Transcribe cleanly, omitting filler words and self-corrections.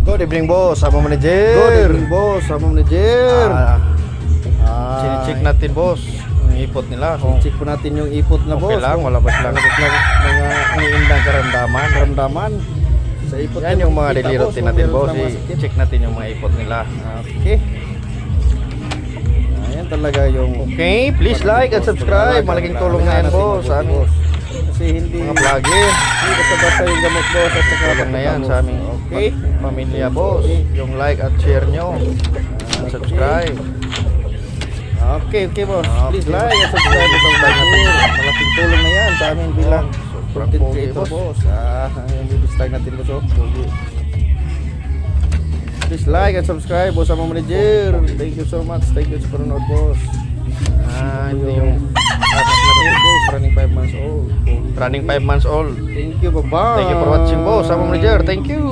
Good evening, boss. Sama manager. Good evening, boss. Sama manager. Sinicheck natin, boss. Ang ipot nila. Kung Check po natin yung ipot na, okay boss. lang, wala ba silang mga iniindang karamdaman. ramdaman sa ipot. Yan yung mga kita, daily routine kung natin, meron boss. na masakit. I-check natin yung mga ipot nila. Okay. Ayan talaga yung Okay, please like and subscribe. Malaking tulong na yan, boss, sa aming Kasi hindi mga vlogger. hindi basta-basta yung gamot, boss, at saka Tulong na yan sa aming Okay. pamilya, boss. Yung like at share nyo. And subscribe. Okay, boss. Okay. Please like and subscribe itong vlog. Malaking tulong na yan sa amin bilang Sobrang content pogi, creator, boss. boss. Yung bibistag natin, boss. Pogi. Please like and subscribe, boss, sa mga manager. Thank you so much. Thank you sa panonood, boss. Ito yung anak natin, boss. Running 5 months old. Running 5 months old. Thank you, bye-bye. Thank you for watching, boss. Sama manager. Thank you.